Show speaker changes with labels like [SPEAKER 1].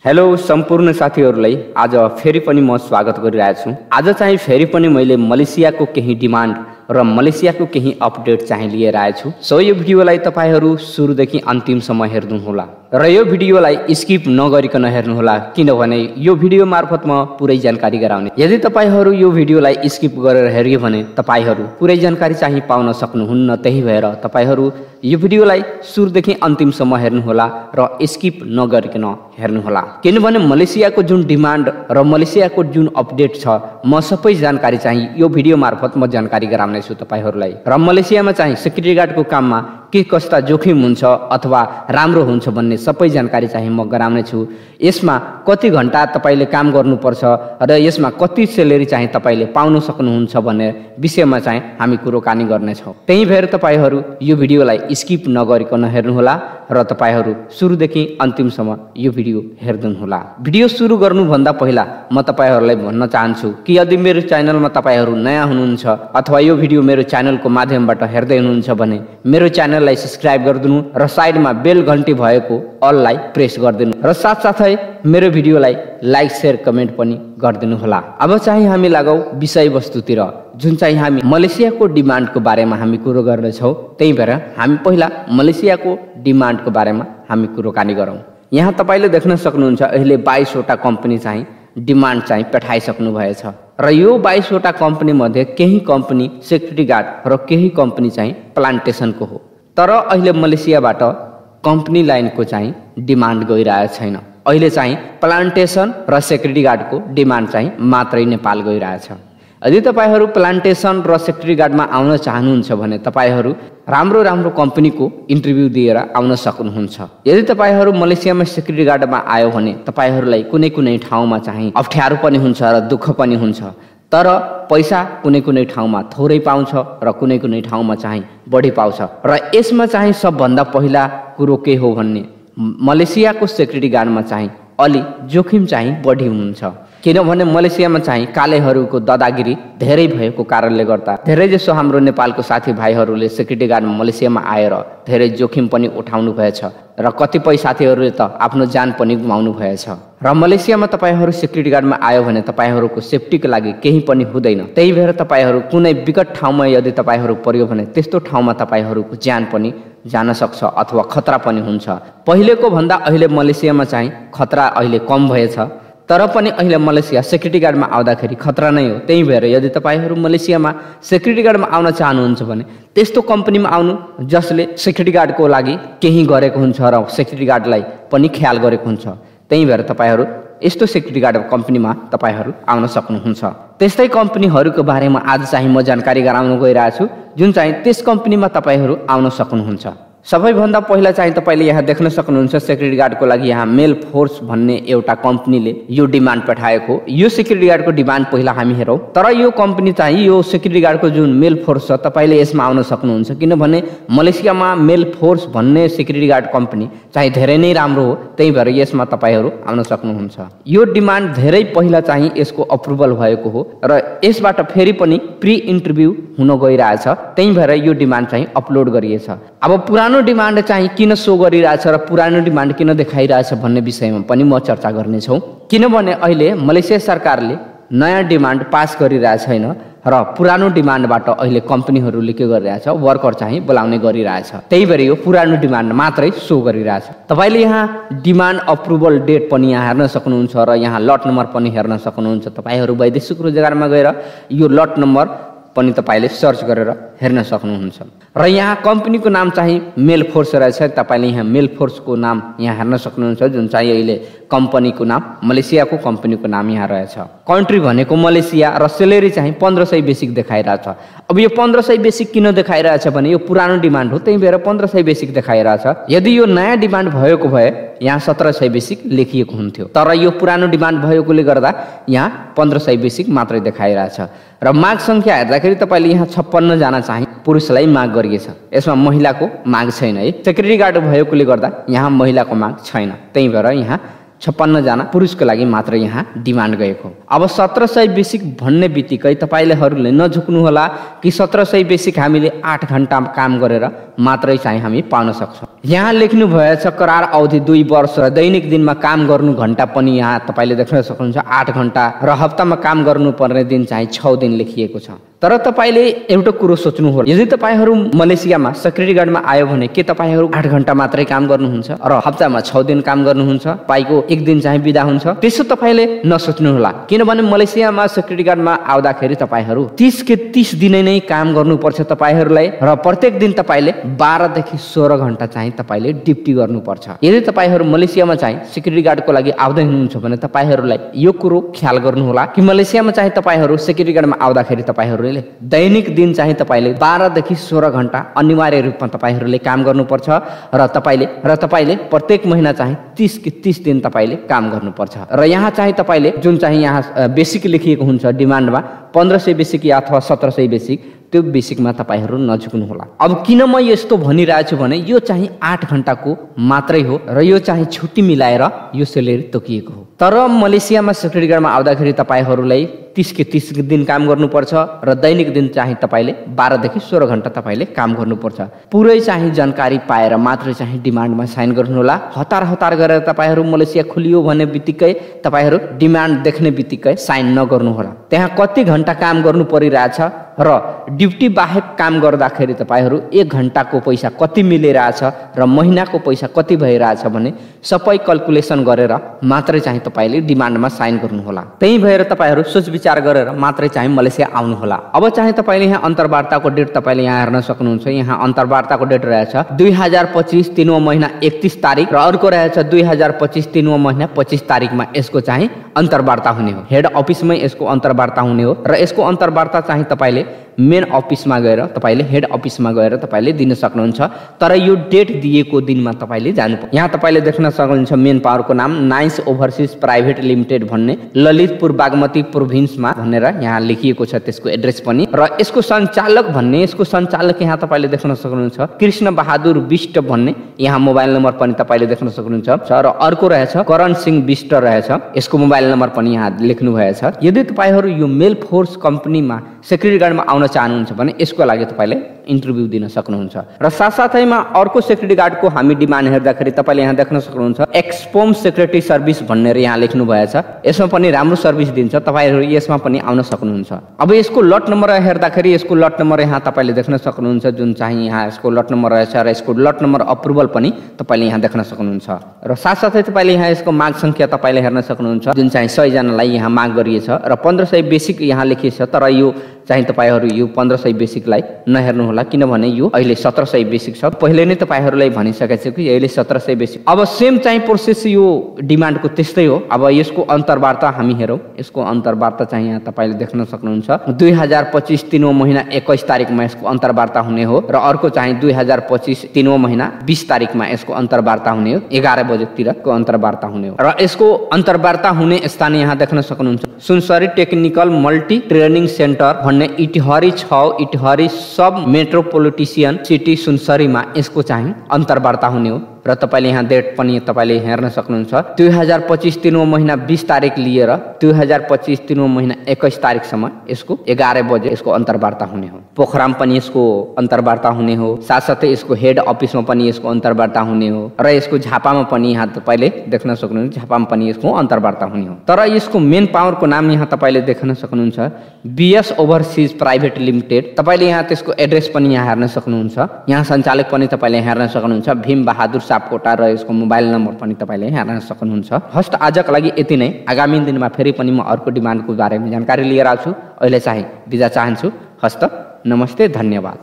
[SPEAKER 1] Hello सम्पूर्ण साथीहरूलाई आज फेरि पनि म स्वागत गरिरहेको छु। आज चाहिँ फेरि पनि मैले मलेसियाको केही डिमान्ड र मलेसियाको केही अपडेट चाहिँ लिएर आएको छु। सो यो भिडियोलाई तपाईहरू सुरुदेखि अन्तिमसम्म हेर्नुहोला र यो भिडियोलाई स्किप नगरिकन हेर्नुहोला, किनभने यो भिडियो मार्फत म पुरै जानकारी गराउने। यदि तपाईहरू यो भिडियोलाई स्किप गरेर हेर्यो भने तपाईहरू पुरै जानकारी चाहिँ पाउन सक्नुहुन्न। त्यही भएर तपाईहरू यो भिडियोलाई सुरुदेखि अन्तिमसम्म हेर्नुहोला र स्किप नगरिकन हेर्नुहोला, किनभने मलेसियाको जुन डिमान्ड र मलेसियाको जुन अपडेट छ म सबै जानकारी चाहिँ यो भिडियो मार्फत म जानकारी गराउने छु तपाईहरूलाई। र मलेसियामा चाहिँ सेक्युरिटी गार्डको काममा के कस्ता जोखिम हुन्छ अथवा राम्रो हुन्छ भन्ने सबै जानकारी चाहिँ म गराउने छु। यसमा कति घण्टा तपाईले काम गर्नुपर्छ र यसमा कति सेलेरी चाहिँ तपाईले पाउन सक्नुहुन्छ भन्ने विषयमा चाहिँ हामी कुराकानी गर्नेछौँ। त्यही भएर तपाईहरू यो भिडियोलाई स्किप नगरिकन हेर्नुहोला र तपाईहरू सुरुदेखि अन्तिमसम्म यो भिडियो हेर्नुहोला। भिडियो सुरु गर्नुभन्दा पहिला म तपाईहरूलाई भन्न चाहन्छु कि यदि मेरो च्यानलमा तपाईहरू नयाँ हुनुहुन्छ अथवा यो भिडियो मेरो च्यानलको माध्यमबाट हेर्दै हुनुहुन्छ भने मेरो च्यानललाई सब्स्क्राइब गरिदिनु र साइडमा बेल घन्टी भएको अललाई प्रेस गरिदिनु र साथसाथै मेरो भिडियोलाई लाइक शेयर कमेन्ट पनि गरिदिनु होला। अब चाहिँ हामी लागौँ विषयवस्तुतिर, जुन चाहिँ हामी मलेसियाको डिमान्डको बारेमा हामी कुरो गर्नेछौँ। त्यही भएर हामी पहिला मलेसियाको डिमान्डको बारेमा हामी कुराकानी गरौँ। यहाँ तपाईले देख्न सक्नुहुन्छ अहिले 22 वटा कम्पनी चाहिँ डिमान्ड चाहिँ पठाइसक्नु भएछ र यो 22 वटा कम्पनी मध्ये केही कम्पनी सेक्युरिटी गार्ड र केही कम्पनी चाहिँ प्लान्टेसनको हो। तर अहिले मलेसियाबाट कम्पनी लाइनको चाहिँ डिमान्ड गइरहेको छैन। अहिले चाहिँ प्लान्टेसन र सेक्युरिटी गार्डको डिमान्ड चाहिँ मात्रै नेपाल गइरहेछ। यदि तपाईहरू प्लान्टेसन र सेक्युरिटी गार्डमा आउन चाहनुहुन्छ भने तपाईहरू राम्रो राम्रो कम्पनीको इन्टरभ्यू दिएर आउन सक्नुहुन्छ। यदि तपाईहरू मलेसियामा सेक्युरिटी गार्डमा आयो भने तपाईहरूलाई कुनै कुनै ठाउँमा चाहिँ अप्ठ्यारो पनि हुन्छ र दुःख पनि हुन्छ, तर पैसा कुनै कुनै ठाउँमा थोरै पाउँछ र कुनै कुनै ठाउँमा चाहिँ बढी पाउँछ। र यसमा चाहिँ सबभन्दा पहिला कुरो के हो भन्ने मलेसियाको सेक्युरिटी गार्डमा चाहिँ अलि जोखिम चाहिँ बढी हुन्छ, किनभने मलेसियामा चाहिँ कालेहरूको दादागिरी धेरै भएको कारणले गर्दा धेरै जसो हाम्रो नेपालको साथीभाइहरूले सेक्युरिटी गार्डमा मलेसियामा आएर धेरै जोखिम पनि उठाउनु भएछ र कतिपय साथीहरूले त आफ्नो जान पनि गुमाउनु भएछ। र मलेसियामा तपाईहरू सेक्युरिटी गार्डमा आयो भने तपाईहरूको सेफ्टीको लागि केही पनि हुँदैन। त्यही भएर तपाईहरू कुनै विकट ठाउँमा यदि तपाईहरू पर्यो भने त्यस्तो ठाउँमा तपाईहरूको ज्यान पनि जान सक्छ अथवा खतरा पनि हुन्छ। पहिलेको भन्दा अहिले मलेसियामा चाहिँ खतरा अहिले कम भएछ, तर पनि अहिले मलेसिया सेक्युरिटी गार्डमा आउँदाखेरि खतरा नै हो। त्यही भएर यदि तपाईहरू मलेसियामा सेक्युरिटी गार्डमा आउन चाहनुहुन्छ भने त्यस्तो कम्पनीमा आउनु जसले सेक्युरिटी गार्डको लागि केही गरेको हुन्छ र सेक्युरिटी गार्डलाई पनि ख्याल गरेको हुन्छ। त्यही भएर तपाईहरू यस्तो सेक्युरिटी गार्ड कम्पनीमा तपाईहरू आउन सक्नुहुन्छ। त्यस्तै कम्पनीहरूको बारेमा आज चाहिँ म जानकारी गराउन गइरहेको छु, जुन चाहिँ त्यस कम्पनीमा तपाईहरू आउन सक्नुहुन्छ। सबैभन्दा पहिला चाहिँ तपाईले यहाँ देख्न सक्नुहुन्छ सेक्युरिटी गार्डको लागि यहाँ मेल फोर्स भन्ने एउटा कम्पनीले यो डिमान्ड पठाएको। यो सेक्युरिटी गार्डको डिमान्ड पहिला हामी हेरौँ। तर यो कम्पनी चाहिँ यो सेक्युरिटी गार्डको जुन मेल फोर्स छ तपाईले यसमा आउन सक्नुहुन्छ, किनभने मलेसियामा मेल फोर्स भन्ने सेक्युरिटी गार्ड कम्पनी चाहिँ धेरै नै राम्रो हो। त्यही भएर यसमा तपाईहरू आउन सक्नुहुन्छ। यो डिमान्ड धेरै पहिला चाहिँ यसको अप्रुभल भएको हो र यसबाट फेरि पनि प्री इन्टरभ्यू हुन गइरहेछ। त्यही भएर यो डिमान्ड चाहिँ अपलोड गरिएछ। अब पुरानो डिमान्ड चाहिँ किन सो गरिरहेछ र पुरानो डिमान्ड किन देखाइरहेछ भन्ने विषयमा पनि म चर्चा गर्नेछौँ, किनभने अहिले मलेसिया सरकारले नयाँ डिमान्ड पास गरिरहेछ छैन र पुरानो डिमान्डबाट अहिले कम्पनीहरूले के गरिरहेछ वर्कर चाहिँ बोलाउने गरिरहेछ। त्यही भएर यो पुरानो डिमान्ड मात्रै सो गरिरहेछ। तपाईले यहाँ डिमान्ड अप्रुभल डेट पनि यहाँ हेर्न सक्नुहुन्छ र यहाँ लट नम्बर पनि हेर्न सक्नुहुन्छ। तपाईहरू वैदेशिक रोजगारमा गएर यो लट नम्बर पनि तपाईले सर्च गरेर हेर्न सक्नुहुन्छ। र यहाँ कम्पनीको नाम चाहिँ मेल फोर्स रहेछ। तपाईले यहाँ मेल फोर्सको नाम यहाँ हेर्न सक्नुहुन्छ, जुन चाहिँ अहिले कम्पनीको नाम मलेसियाको कम्पनीको नाम यहाँ रहेछ। कन्ट्री भनेको मलेसिया र सेलेरी चाहिँ 1500 बेसिक देखाइरहेछ। अब यो 1500 बेसिक किन देखाइरहेछ भने यो पुरानो डिमान्ड हो, त्यही भएर 1500 बेसिक देखाइरहेछ। यदि यो नयाँ डिमान्ड भएको भए यहाँ 1700 बेसिक लेखिएको हुन्थ्यो, तर यो पुरानो डिमान्ड भएकोले गर्दा यहाँ 1500 बेसिक मात्रै देखाइरहेछ। र माग संख्या हेर्दाखेरि तपाईले यहाँ 56 जना चाहिँ पुरुषलाई माग गरिएछ। यसमा महिलाको माग छैन है। सेक्युरिटी गार्ड भएकोले गर्दा यहाँ महिलाको माग छैन। त्यही भएर यहाँ 56 जना पुरुषको लागि मात्र यहाँ डिमान्ड गएको। अब 1700 बेसिक भन्ने बित्तिकै तपाईलेहरूले नझुक्नु होला कि 1700 बेसिक हामीले 8 घण्टा काम गरेर मात्रै चाहिँ हामी पाउन सक्छौँ। यहाँ लेख्नु भएछ करार अवधि 2 वर्ष र दैनिक दिनमा काम गर्नु घण्टा पनि यहाँ तपाईले देख्न सक्नुहुन्छ 8 घण्टा र हप्तामा काम गर्नुपर्ने दिन चाहिँ 6 दिन लेखिएको छ। तर तपाईले एउटा कुरो सोच्नु होला, यदि तपाईहरू मलेसियामा सिक्युरिटी गार्डमा आयो भने के तपाईहरू 8 घण्टा मात्रै काम गर्नुहुन्छ र हप्तामा 6 दिन काम गर्नुहुन्छ, पाइको 1 दिन चाहिँ बिदा हुन्छ? त्यसो तपाईले नसोच्नु होला, किनभने मलेसियामा सिक्युरिटी गार्डमा आउँदाखेरि तपाईहरू 30 के 30 दिनै नै काम गर्नुपर्छ तपाईहरूलाई र प्रत्येक दिन तपाईले 12 देखि 16 घण्टा चाहिँ तपाईले ड्युटी गर्नुपर्छ। यदि तपाईहरू मलेसियामा चाहिँ सिक्युरिटी गार्डको लागि आउँदै हुनुहुन्छ भने तपाईहरूलाई यो कुरो ख्याल गर्नु होला कि मलेसियामा चाहिँ तपाईहरू सिक्युरिटी गार्डमा आउँदाखेरि तपाईहरू दैनिक दिन चाहिँ तपाईले 12 देखि 16 घण्टा अनिवार्य रूपमा तपाईहरूले काम गर्नुपर्छ र तपाईले प्रत्येक महिना चाहिँ 30 के 30 दिन तपाईले काम गर्नुपर्छ। र यहाँ चाहिँ तपाईले जुन चाहिँ यहाँ बेसिक लेखिएको हुन्छ डिमान्डमा 1500 बेसिक या अथवा 1700 बेसिक, त्यो बेसिकमा तपाईहरू नझुक्नु होला। अब किन म यस्तो भनिरहेको छु भने यो चाहिँ 8 घण्टाको मात्रै हो र यो चाहिँ छुट्टी मिलाएर यो सेलेरी तोकिएको हो। तर मलेसियामा सिक्युरिटी गार्डमा आउँदाखेरि तपाईहरूलाई 30 के 30 दिन काम गर्नुपर्छ र दैनिक दिन चाहिँ तपाईले 12 देखि 16 घण्टा तपाईले काम गर्नुपर्छ। पुरै चाहिँ जानकारी पाएर मात्रै चाहिँ डिमान्डमा साइन गर्नु होला। हतार गरेर तपाईहरू मलेसिया खुलियो भन्ने बित्तिकै तपाईहरू डिमान्ड देख्ने बित्तिकै साइन नगर्नु होला। त्यहाँ कति घण्टा काम गर्नु परिरहेछ र ड्युटी बाहेक काम गर्दाखेरि तपाईहरू 1 घण्टाको पैसा कति मिलिरहेछ र महिनाको पैसा कति भइरहेछ भने सबै क्याल्कुलेसन गरेर मात्रै चाहिँ तपाईले डिमान्डमा साइन गर्नु होला। त्यही भएर तपाईहरू सोच विचार गरेर मात्रै चाहिँ मलेसिया आउनु होला। अब चाहिँ तपाईले यहाँ अन्तर्वार्ताको डेट तपाईले यहाँ हेर्न सक्नुहुन्छ। यहाँ अन्तर्वार्ताको डेट रहेछ 2025 3वाँ महिना 31 तारिक र अर्को रहेछ 2025 3वाँ महिना 25 तारिकमा यसको चाहिँ अन्तर्वार्ता हुने हो। हेड अफिसमै यसको अन्तर्वार्ता हुने हो र यसको अन्तर्वार्ता चाहिँ तपाईले मेन अफिसमा गएर तपाईले हेड अफिसमा गएर तपाईले दिन सक्नुहुन्छ। तर यो डेट दिएको दिनमा तपाईले जानुपर्छ। यहाँ तपाईले देख्न सक्नुहुन्छ मेन पावरको नाम नाइन्स ओभरसिज प्राइभेट लिमिटेड भन्ने ललितपुर बागमती प्रोभिन्समा भनेर यहाँ लेखिएको छ त्यसको एड्रेस पनि। र यसको सञ्चालक भन्ने यसको सञ्चालक यहाँ तपाईले देख्न सक्नुहुन्छ कृष्ण बहादुर बिष्ट भन्ने यहाँ मोबाइल नम्बर पनि तपाईले देख्न सक्नुहुन्छ। र अर्को रहेछ करण सिंह बिष्ट रहेछ, यसको मोबाइल नम्बर पनि यहाँ लेख्नु भएछ। यदि तपाईहरू यो मेल फोर्स कम्पनीमा सिक्युरिटी गार्डमा आउन चाहनुहुन्छ भने यसको लागि तपाईले इन्टरभ्यू दिन सक्नुहुन्छ। र साथसाथैमा अर्को सिक्युरिटी गार्डको हामी डिमान्ड हेर्दाखेरि तपाईले यहाँ देख्न सक्नुहुन्छ एक्सपोम सेक्युरिटी सर्भिस भनेर यहाँ लेख्नु भएछ। यसमा पनि राम्रो सर्भिस दिन्छ, तपाईहरु यसमा पनि आउन सक्नुहुन्छ। अब यसको लट नम्बर हेर्दाखेरि यसको लट नम्बर यहाँ तपाईले देख्न सक्नुहुन्छ जुन चाहिँ यहाँ यसको लट नम्बर रहेछ र यसको लट नम्बर अप्रुभल पनि तपाईले यहाँ देख्न सक्नुहुन्छ। र साथसाथै तपाईले यहाँ यसको माग संख्या तपाईले हेर्न सक्नुहुन्छ जुन चाहिँ 100 जनालाई यहाँ माग गरिएछ र 1500 बेसिक यहाँ लेखिएछ। तर यो चाहिँ तपाईहरु यो 1500 बेसिकलाई नहेर्नु होला, किनभने यो अहिले 1700 बेसिक छ। पहिले नै तपाईहरुलाई भनिसकेको छु कि अहिले 1700 बेसिक। अब सेम चाहिँ प्रोसेस यो डिमान्डको त्यस्तै हो। अब यसको अन्तर्वार्ता हामी हेरौँ। यसको अन्तर्वार्ता चाहिँ यहाँ तपाईले देख्न सक्नुहुन्छ 2025 3वाँ महिना 21 तारिकमा यसको अन्तर्वार्ता हुने हो र अर्को चाहिँ 2025 3वाँ महिना 20 तारिकमा यसको अन्तर्वार्ता हुने हो। 11 बजेतिरको अन्तर्वार्ता हुने हो र यसको अन्तर्वार्ता हुने स्थान यहाँ देख्न सक्नुहुन्छ Sunsari technical multi training centre भन्ने इटहरी 6 इटहरी सब मेट्रोपोलिटिसियन सिटी सुनसरीमा यसको चाहिँ अन्तर्वार्ता हुने हो। र तपाईले यहाँ डेट पनि तपाईले हेर्न सक्नुहुन्छ 2025 3वाँ महिना 20 तारिक लिएर 2025 3वाँ महिना 21 तारिकसम्म यसको 11 बजे यसको अन्तर्वार्ता हुने हो। पोखराम पनि यसको अन्तर्वार्ता हुने हो, साथसाथै यसको हेड अफिसमा पनि यसको अन्तर्वार्ता हुने हो र यसको झापामा पनि यहाँ तपाईले देख्न सक्नुहुन्छ झापामा पनि यसको अन्तर्वार्ता हुने हो। तर यसको मेन पावरको नाम यहाँ तपाईले देख्न सक्नुहुन्छ बीएस ओभरसिज प्राइभेट लिमिटेड। तपाईले यहाँ त्यसको एड्रेस पनि यहाँ हेर्न सक्नुहुन्छ। यहाँ सञ्चालक पनि तपाईले हेर्न सक्नुहुन्छ भीम बहादुर सापकोटा र यसको मोबाइल नम्बर पनि तपाईले हेर्न सक्नुहुन्छ। हस्त आजको लागि यति नै। आगामी दिनमा फेरि पनि म अर्को डिमान्डको बारेमा जानकारी लिएर आउँछु। अहिले चाहिँ बिदा चाहन्छु। हस्त नमस्ते, धन्यवाद।